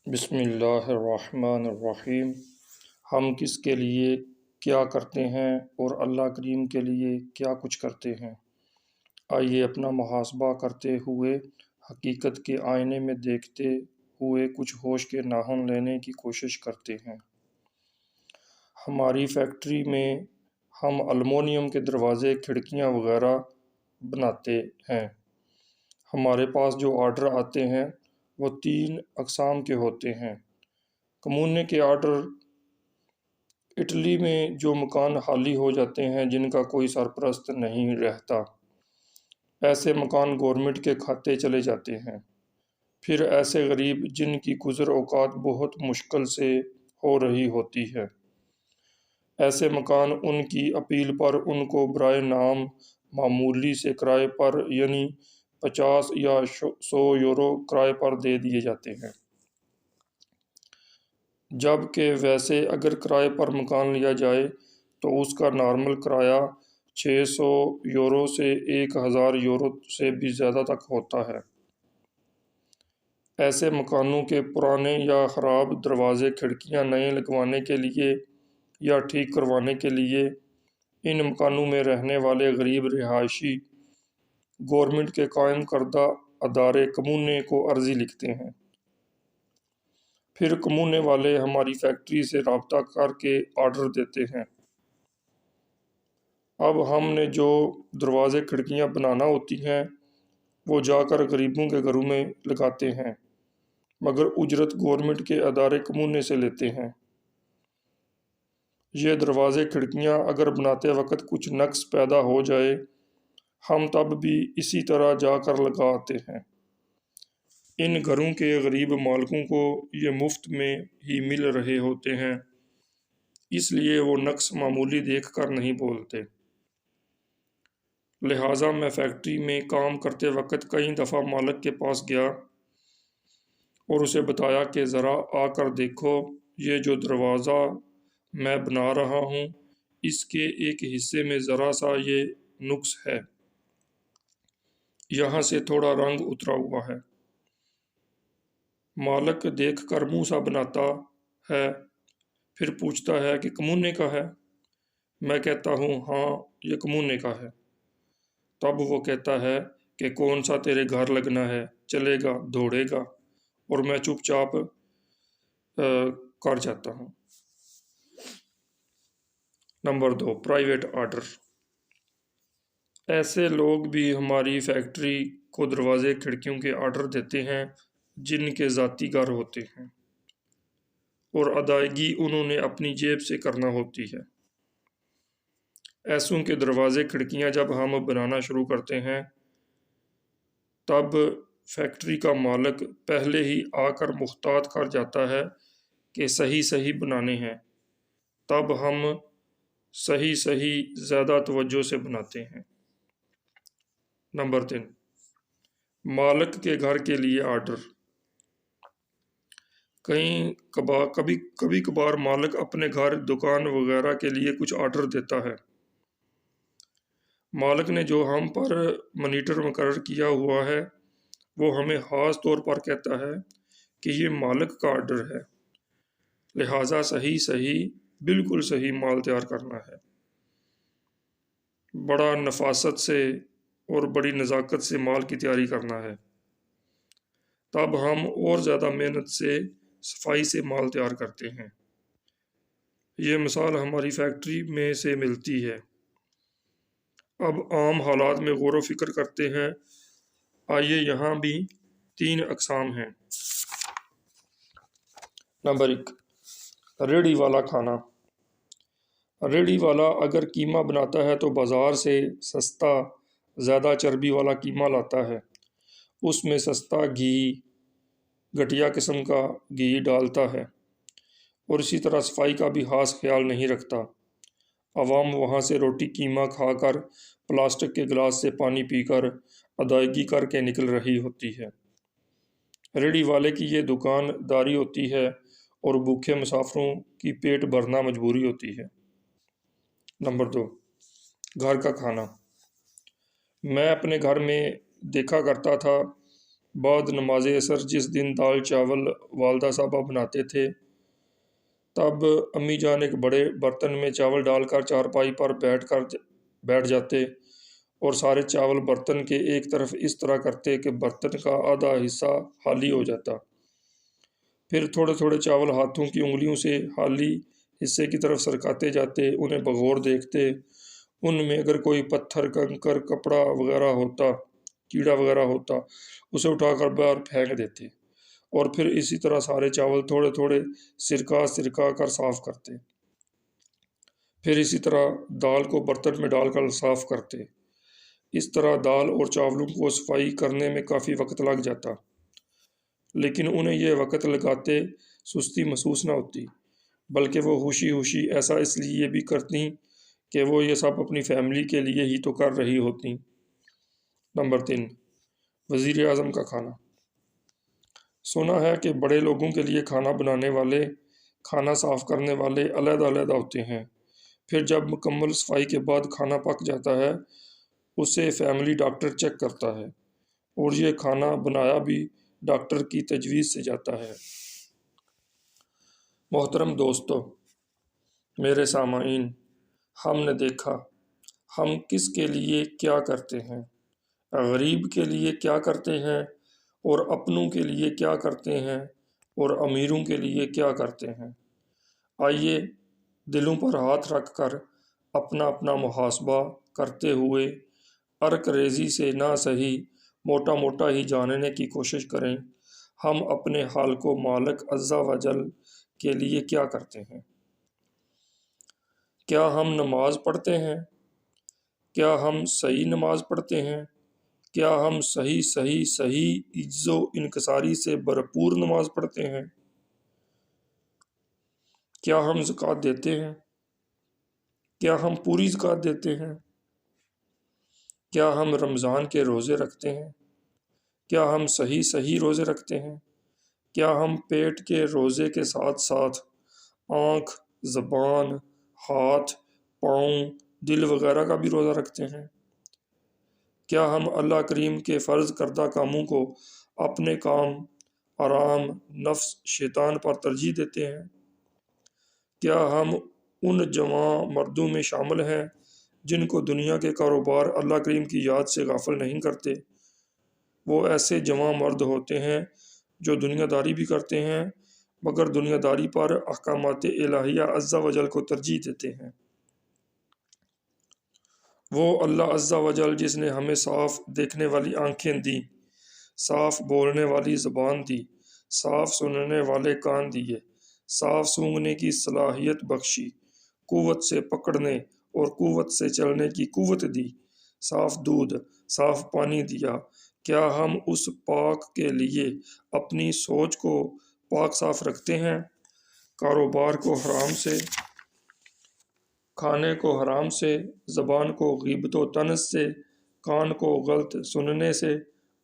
بسم اللہ الرحمن الرحیم۔ ہم کس کے لیے کیا کرتے ہیں اور اللہ کریم کے لیے کیا کچھ کرتے ہیں؟ آئیے اپنا محاسبہ کرتے ہوئے حقیقت کے آئینے میں دیکھتے ہوئے کچھ ہوش کے ناخن لینے کی کوشش کرتے ہیں۔ ہماری فیکٹری میں ہم المونیم کے دروازے، کھڑکیاں وغیرہ بناتے ہیں۔ ہمارے پاس جو آرڈر آتے ہیں وہ 3 اقسام کے ہوتے ہیں۔ کمونے کے آرڈر، اٹلی میں جو مکان خالی ہو جاتے ہیں جن کا کوئی سرپرست نہیں رہتا، ایسے مکان گورنمنٹ کے کھاتے چلے جاتے ہیں۔ پھر ایسے غریب جن کی گزر اوقات بہت مشکل سے ہو رہی ہوتی ہے، ایسے مکان ان کی اپیل پر ان کو برائے نام معمولی سے کرائے پر یعنی 50 یا 100 یورو کرائے پر دے دیے جاتے ہیں، جبکہ ویسے اگر کرائے پر مکان لیا جائے تو اس کا نارمل کرایہ 600 یورو سے 1000 یورو سے بھی زیادہ تک ہوتا ہے۔ ایسے مکانوں کے پرانے یا خراب دروازے، کھڑکیاں نئے لگوانے کے لیے یا ٹھیک کروانے کے لیے ان مکانوں میں رہنے والے غریب رہائشی گورنمنٹ کے قائم کردہ ادارے کمونے کو عرضی لکھتے ہیں۔ پھر کمونے والے ہماری فیکٹری سے رابطہ کر کے آرڈر دیتے ہیں۔ اب ہم نے جو دروازے کھڑکیاں بنانا ہوتی ہیں وہ جا کر غریبوں کے گھروں میں لگاتے ہیں، مگر اجرت گورنمنٹ کے ادارے کمونے سے لیتے ہیں۔ یہ دروازے کھڑکیاں اگر بناتے وقت کچھ نقص پیدا ہو جائے ہم تب بھی اسی طرح جا کر لگاتے ہیں۔ ان گھروں کے غریب مالکوں کو یہ مفت میں ہی مل رہے ہوتے ہیں، اس لیے وہ نقص معمولی دیکھ کر نہیں بولتے۔ لہٰذا میں فیکٹری میں کام کرتے وقت کئی دفعہ مالک کے پاس گیا اور اسے بتایا کہ ذرا آ کر دیکھو، یہ جو دروازہ میں بنا رہا ہوں اس کے ایک حصے میں ذرا سا یہ نقص ہے، یہاں سے تھوڑا رنگ اترا ہوا ہے۔ مالک دیکھ کر منہ سا بناتا ہے، پھر پوچھتا ہے کہ کمونے کا ہے؟ میں کہتا ہوں ہاں یہ کمونے کا ہے۔ تب وہ کہتا ہے کہ کون سا تیرے گھر لگنا ہے، چلے گا دوڑے گا، اور میں چپ چاپ کر جاتا ہوں۔ Number 2، private order. ایسے لوگ بھی ہماری فیکٹری کو دروازے کھڑکیوں کے آرڈر دیتے ہیں جن کے ذاتی گھر ہوتے ہیں اور ادائیگی انہوں نے اپنی جیب سے کرنا ہوتی ہے۔ ایسوں کے دروازے کھڑکیاں جب ہم بنانا شروع کرتے ہیں تب فیکٹری کا مالک پہلے ہی آ کر محتاط کر جاتا ہے کہ صحیح بنانے ہیں، تب ہم صحیح زیادہ توجہ سے بناتے ہیں۔ نمبر 3، مالک کے گھر کے لیے آرڈر۔ کبھی کبھار مالک اپنے گھر، دکان وغیرہ کے لیے کچھ آرڈر دیتا ہے۔ مالک نے جو ہم پر مانیٹر مقرر کیا ہوا ہے وہ ہمیں خاص طور پر کہتا ہے کہ یہ مالک کا آرڈر ہے، لہٰذا بالکل صحیح مال تیار کرنا ہے، بڑا نفاست سے اور بڑی نزاکت سے مال کی تیاری کرنا ہے۔ تب ہم اور زیادہ محنت سے، صفائی سے مال تیار کرتے ہیں۔ یہ مثال ہماری فیکٹری میں سے ملتی ہے۔ اب عام حالات میں غور و فکر کرتے ہیں۔ آئیے یہاں بھی 3 اقسام ہیں۔ نمبر 1، ریڑھی والا کھانا۔ ریڑھی والا اگر قیمہ بناتا ہے تو بازار سے سستا زیادہ چربی والا قیمہ لاتا ہے، اس میں سستا گھی، گھٹیا قسم کا گھی ڈالتا ہے، اور اسی طرح صفائی کا بھی خاص خیال نہیں رکھتا۔ عوام وہاں سے روٹی قیمہ کھا کر، پلاسٹک کے گلاس سے پانی پی کر ادائیگی کر کے نکل رہی ہوتی ہے۔ ریڑھی والے کی یہ دکان داری ہوتی ہے اور بھوکے مسافروں کی پیٹ بھرنا مجبوری ہوتی ہے۔ نمبر 2، گھر کا کھانا۔ میں اپنے گھر میں دیکھا کرتا تھا بعد نماز عصر جس دن دال چاول والدہ صاحبہ بناتے تھے، تب امی جان ایک بڑے برتن میں چاول ڈال کر چارپائی پر بیٹھ جاتے اور سارے چاول برتن کے ایک طرف اس طرح کرتے کہ برتن کا آدھا حصہ خالی ہو جاتا۔ پھر تھوڑے تھوڑے چاول ہاتھوں کی انگلیوں سے خالی حصے کی طرف سرکاتے جاتے، انہیں بغور دیکھتے، ان میں اگر کوئی پتھر، کنکر، کپڑا وغیرہ ہوتا، کیڑا وغیرہ ہوتا، اسے اٹھا کر باہر پھینک دیتے، اور پھر اسی طرح سارے چاول تھوڑے تھوڑے سرکا کر صاف کرتے۔ پھر اسی طرح دال کو برتن میں ڈال کر صاف کرتے۔ اس طرح دال اور چاولوں کو صفائی کرنے میں کافی وقت لگ جاتا، لیکن انہیں یہ وقت لگاتے سستی محسوس نہ ہوتی، بلکہ وہ خوشی ایسا اس لیے بھی کرتی کہ وہ یہ سب اپنی فیملی کے لیے ہی تو کر رہی ہوتی۔ نمبر 3، وزیر اعظم کا کھانا۔ سنا ہے کہ بڑے لوگوں کے لیے کھانا بنانے والے، کھانا صاف کرنے والے علیحدہ علیحدہ ہوتے ہیں۔ پھر جب مکمل صفائی کے بعد کھانا پک جاتا ہے، اسے فیملی ڈاکٹر چیک کرتا ہے، اور یہ کھانا بنایا بھی ڈاکٹر کی تجویز سے جاتا ہے۔ محترم دوستو، میرے سامعین، ہم نے دیکھا ہم کس کے لیے کیا کرتے ہیں، غریب کے لیے کیا کرتے ہیں، اور اپنوں کے لیے کیا کرتے ہیں، اور امیروں کے لیے کیا کرتے ہیں۔ آئیے دلوں پر ہاتھ رکھ کر اپنا اپنا محاسبہ کرتے ہوئے ارک ریزی سے نہ صحیح موٹا موٹا ہی جاننے کی کوشش کریں، ہم اپنے حال کو مالک عز و جل کے لیے کیا کرتے ہیں۔ کیا ہم نماز پڑھتے ہیں؟ کیا ہم صحیح نماز پڑھتے ہیں؟ کیا ہم صحیح عجز و انکساری سے بھرپور نماز پڑھتے ہیں؟ کیا ہم زکوٰۃ دیتے ہیں؟ کیا ہم پوری زکوٰۃ دیتے ہیں؟ کیا ہم رمضان کے روزے رکھتے ہیں؟ کیا ہم صحیح روزے رکھتے ہیں؟ کیا ہم پیٹ کے روزے کے ساتھ ساتھ آنکھ، زبان، ہاتھ، پاؤں، دل وغیرہ کا بھی روزہ رکھتے ہیں؟ کیا ہم اللہ کریم کے فرض کردہ کاموں کو اپنے کام، آرام، نفس، شیطان پر ترجیح دیتے ہیں؟ کیا ہم ان جوان مردوں میں شامل ہیں جن کو دنیا کے کاروبار اللہ کریم کی یاد سے غافل نہیں کرتے؟ وہ ایسے جوان مرد ہوتے ہیں جو دنیا داری بھی کرتے ہیں، مگر دنیا داری پر احکامات الہیہ عز و جل کو ترجیح دیتے ہیں۔ وہ اللہ عز و جل جس نے ہمیں صاف دیکھنے والی آنکھیں دی، صاف بولنے والی زبان دی، صاف سننے والے کان دیے، صاف سونگھنے کی صلاحیت بخشی، قوت سے پکڑنے اور قوت سے چلنے کی قوت دی، صاف دودھ، صاف پانی دیا، کیا ہم اس پاک کے لیے اپنی سوچ کو پاک صاف رکھتے ہیں؟ کاروبار کو حرام سے، کھانے کو حرام سے، زبان کو غیبت و طنز سے، کان کو غلط سننے سے،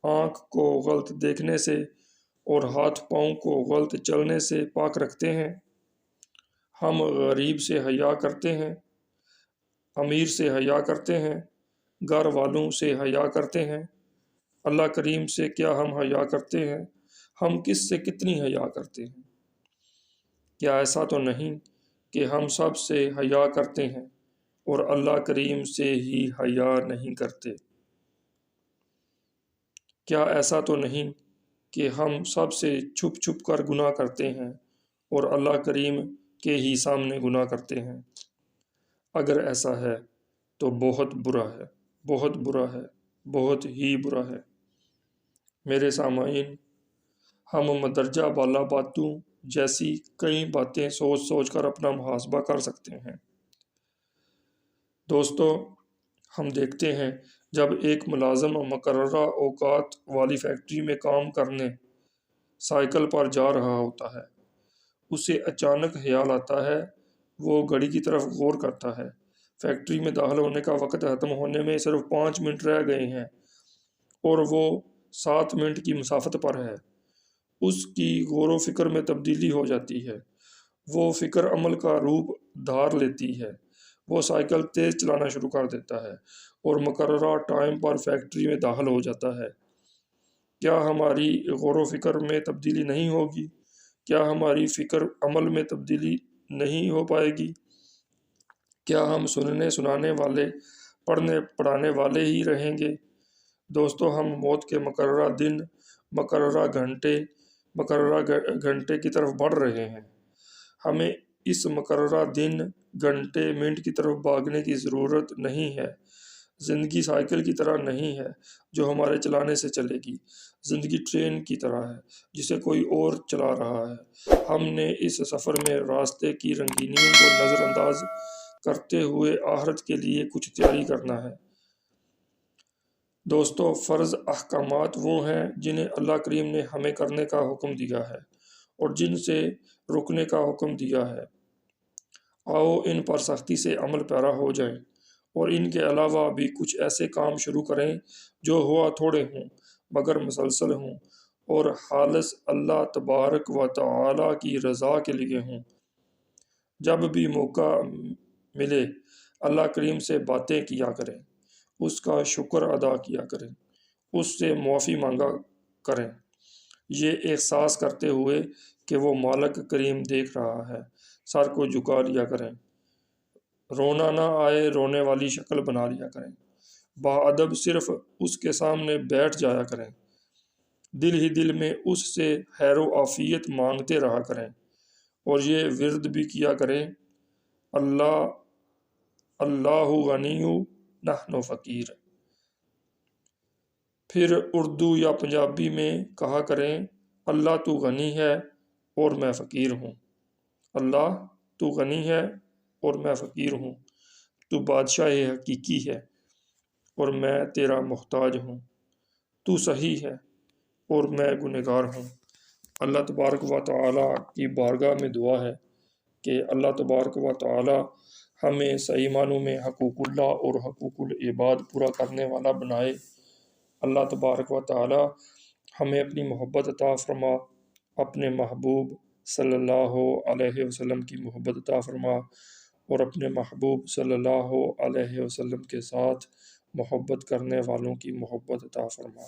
آنکھ کو غلط دیکھنے سے، اور ہاتھ پاؤں کو غلط چلنے سے پاک رکھتے ہیں؟ ہم غریب سے حیا کرتے ہیں، امیر سے حیا کرتے ہیں، گھر والوں سے حیا کرتے ہیں؟ اللہ کریم سے کیا ہم حیا کرتے ہیں؟ ہم کس سے کتنی حیا کرتے ہیں؟ کیا ایسا تو نہیں کہ ہم سب سے حیا کرتے ہیں اور اللہ کریم سے ہی حیا نہیں کرتے؟ کیا ایسا تو نہیں کہ ہم سب سے چھپ چھپ کر گناہ کرتے ہیں اور اللہ کریم کے ہی سامنے گناہ کرتے ہیں؟ اگر ایسا ہے تو بہت برا ہے، بہت برا ہے، بہت ہی برا ہے۔ میرے سامعین، ہم مندرجہ بالا باتوں جیسی کئی باتیں سوچ سوچ کر اپنا محاسبہ کر سکتے ہیں۔ دوستو، ہم دیکھتے ہیں جب ایک ملازم مقررہ اوقات والی فیکٹری میں کام کرنے سائیکل پر جا رہا ہوتا ہے، اسے اچانک خیال آتا ہے، وہ گھڑی کی طرف غور کرتا ہے، فیکٹری میں داخل ہونے کا وقت ختم ہونے میں صرف 5 منٹ رہ گئے ہیں اور وہ 7 منٹ کی مسافت پر ہے۔ اس کی غور و فکر میں تبدیلی ہو جاتی ہے، وہ فکر عمل کا روپ دھار لیتی ہے، وہ سائیکل تیز چلانا شروع کر دیتا ہے اور مقررہ ٹائم پر فیکٹری میں داخل ہو جاتا ہے۔ کیا ہماری غور و فکر میں تبدیلی نہیں ہوگی؟ کیا ہماری فکر عمل میں تبدیلی نہیں ہو پائے گی؟ کیا ہم سننے سنانے والے، پڑھنے پڑھانے والے ہی رہیں گے؟ دوستو، ہم موت کے مقررہ دن، مقررہ گھنٹے کی طرف بڑھ رہے ہیں۔ ہمیں اس مقررہ دن، گھنٹے، منٹ کی طرف بھاگنے کی ضرورت نہیں ہے۔ زندگی سائیکل کی طرح نہیں ہے جو ہمارے چلانے سے چلے گی۔ زندگی ٹرین کی طرح ہے جسے کوئی اور چلا رہا ہے۔ ہم نے اس سفر میں راستے کی رنگینیوں کو نظر انداز کرتے ہوئے آخرت کے لیے کچھ تیاری کرنا ہے۔ دوستو، فرض احکامات وہ ہیں جنہیں اللہ کریم نے ہمیں کرنے کا حکم دیا ہے اور جن سے رکنے کا حکم دیا ہے۔ آؤ ان پر سختی سے عمل پیرا ہو جائیں اور ان کے علاوہ بھی کچھ ایسے کام شروع کریں جو ہوا تھوڑے ہوں مگر مسلسل ہوں اور خالص اللہ تبارک و تعالی کی رضا کے لیے ہوں۔ جب بھی موقع ملے اللہ کریم سے باتیں کیا کریں، اس کا شکر ادا کیا کریں، اس سے معافی مانگا کریں، یہ احساس کرتے ہوئے کہ وہ مالک کریم دیکھ رہا ہے۔ سر کو جھکا لیا کریں، رونا نہ آئے رونے والی شکل بنا لیا کریں، باادب صرف اس کے سامنے بیٹھ جایا کریں، دل ہی دل میں اس سے خیر و عافیت مانگتے رہا کریں اور یہ ورد بھی کیا کریں، اللہ غنی نحن فقیر۔ پھر اردو یا پنجابی میں کہا کریں، اللہ تو غنی ہے اور میں فقیر ہوں، اللہ تو غنی ہے اور میں فقیر ہوں، تو بادشاہ حقیقی ہے اور میں تیرا محتاج ہوں، تو صحیح ہے اور میں گنہگار ہوں۔ اللہ تبارک و تعالی کی بارگاہ میں دعا ہے کہ اللہ تبارک و تعالی ہمیں صحیح معنوں میں حقوق اللہ اور حقوق العباد پورا کرنے والا بنائے۔ اللہ تبارک و تعالی ہمیں اپنی محبت عطا فرما، اپنے محبوب صلی اللہ علیہ وسلم کی محبت عطا فرما اور اپنے محبوب صلی اللہ علیہ وسلم کے ساتھ محبت کرنے والوں کی محبت عطا فرما۔